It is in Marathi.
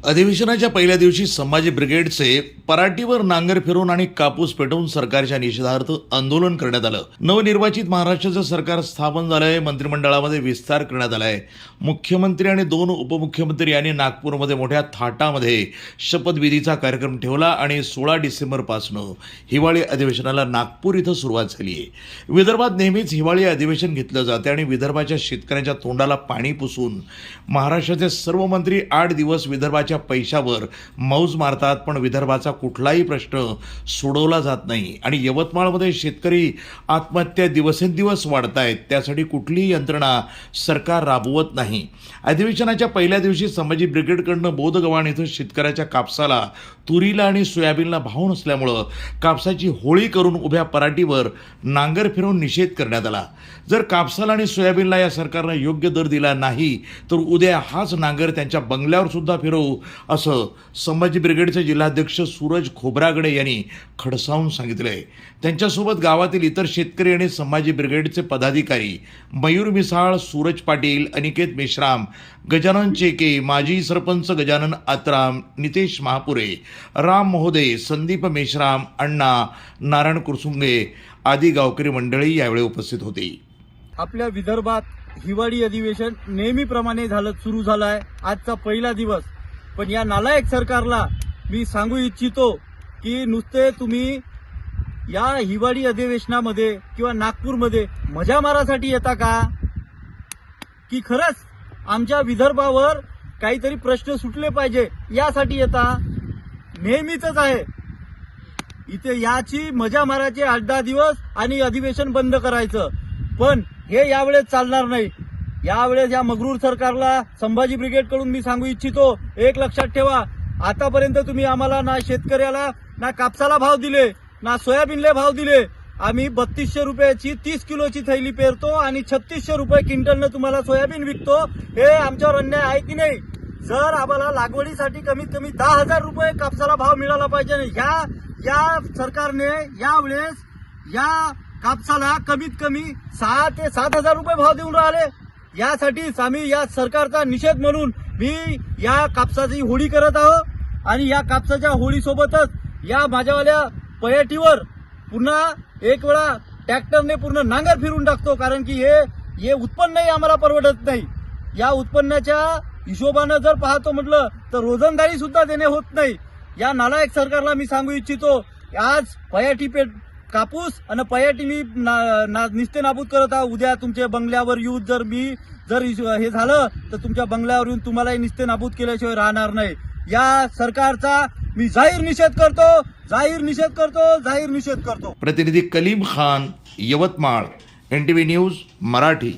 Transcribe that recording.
अधिवेशनाच्या पहिल्या दिवशी संभाजी ब्रिगेडचे पराटीवर नांगर फिरवून आणि कापूस पेटवून सरकारच्या निषेधार्थ आंदोलन करण्यात आलं। नवनिर्वाचित महाराष्ट्राचं सरकार स्थापन झालंय, मंत्रिमंडळामध्ये विस्तार करण्यात आलाय। मुख्यमंत्री आणि 2 उपमुख्यमंत्री यांनी नागपूरमध्ये मोठ्या थाटामध्ये शपथविधीचा कार्यक्रम ठेवला आणि 16 डिसेंबरपासून हिवाळी अधिवेशनाला नागपूर इथं सुरुवात झाली आहे। विदर्भात नेहमीच हिवाळी अधिवेशन घेतलं जाते आणि विदर्भाच्या शेतकऱ्यांच्या तोंडाला पाणी पुसून महाराष्ट्राचे सर्व मंत्री 8 दिवस विदर्भाच्या पैशावर मौज मारतात, पण विदर्भाचा कुठलाही प्रश्न सोडवला जात नाही आणि यवतमाळमध्ये शेतकरी आत्महत्या दिवसेंदिवस वाढत आहेत, त्यासाठी कुठलीही यंत्रणा सरकार राबवत नाही। अधिवेशनाच्या पहिल्या दिवशी संभाजी ब्रिगेडकडनं बोधगव्हाण इथं शेतकऱ्याच्या कापसाला, तुरीला आणि सोयाबीनला भाव नसल्यामुळं कापसाची होळी करून उभ्या पराटीवर नांगर फिरवून निषेध करण्यात आला। जर कापसाला आणि सोयाबीनला या सरकारनं योग्य दर दिला नाही तर उद्या हाच नांगर त्यांच्या बंगल्यावर सुद्धा फिरवू, असं संभाजी ब्रिगेडचे जिल्हाध्यक्ष सूरज खोब्रागडे यांनी खडसावून सांगितलंय। त्यांच्यासोबत गावातील इतर शेतकरी आणि संभाजी ब्रिगेडचे पदाधिकारी मयूर मिसाळ, सूरज पाटील, अनिकेत मेश्राम, गजानन चेके, माजी सरपंच गजानन आत्राम, नितेश महापुरे, राम महोदय, संदीप मेश्राम, अण्णा, नारायण कुरसुंगे आदी गावकरी मंडळी यावेळी उपस्थित होती। आपल्या विदर्भात हिवाळी अधिवेशन नेहमीप्रमाणे सुरू झालं आहे। आजचा पहिला दिवस, पण या नालायक सरकारला मी सांगू इच्छितो की नुसते तुम्ही या हिवाळी अधिवेशनामध्ये किंवा नागपूरमध्ये मजा मारासाठी येता का, की खरंच आमच्या विदर्भावर काहीतरी प्रश्न सुटले पाहिजे यासाठी येता? नेहमीच आहे इथे याची मजा मारायची 8-10 दिवस आणि अधिवेशन बंद करायचं, पण हे यावेळेस चालणार नाही। यावेळेस या मगरूर सरकारला संभाजी ब्रिगेड कडून मी सांगू इच्छितो, एक लक्षात ठेवा, आतापर्यंत तुम्ही आम्हाला ना शेतकऱ्याला ना कापसाला भाव दिले, ना सोयाबीनला भाव दिले। आम्ही 3200 रुपयाची 30 किलोची थैली पेरतो आणि 3600 रुपये क्विंटलनं तुम्हाला सोयाबीन विकतो। हे आमच्यावर अन्याय आहे की नाही? जर आम्हाला लागवडीसाठी कमीत कमी 10,000 रुपये कापसाला भाव मिळाला पाहिजे। या सरकारने यावेळेस या कापसाला कमीत कमी 6 ते 7,000 रुपये भाव देऊन राहिले। यासाठीच आम्ही या सरकारचा निषेध म्हणून मी या कापसाची होळी करत आहोत आणि या कापसाच्या होळीसोबतच या माझ्यावाल्या पयाटीवर पुन्हा एक वेळा ट्रॅक्टरने पूर्ण नांगर फिरून टाकतो, कारण की हे उत्पन्नही आम्हाला परवडत नाही। या उत्पन्नाच्या हिशोबानं जर पाहतो म्हटलं तर रोजंदारी सुद्धा देणे होत नाही। या नालायक सरकारला मी सांगू इच्छितो, आज पयाटी कापूस आणि पयाटी मी निस्ते नाबूद करत आहोत। उद्या तुमच्या बंगल्यावर येऊन जर हे झालं तर तुमच्या बंगल्यावर येऊन तुम्हालाही निस्ते नाबूद केल्याशिवाय राहणार नाही। या सरकारचा मी जाहीर निषेध करतो। प्रतिनिधी कलीम खान, यवतमाळ, NTV न्यूज मराठी।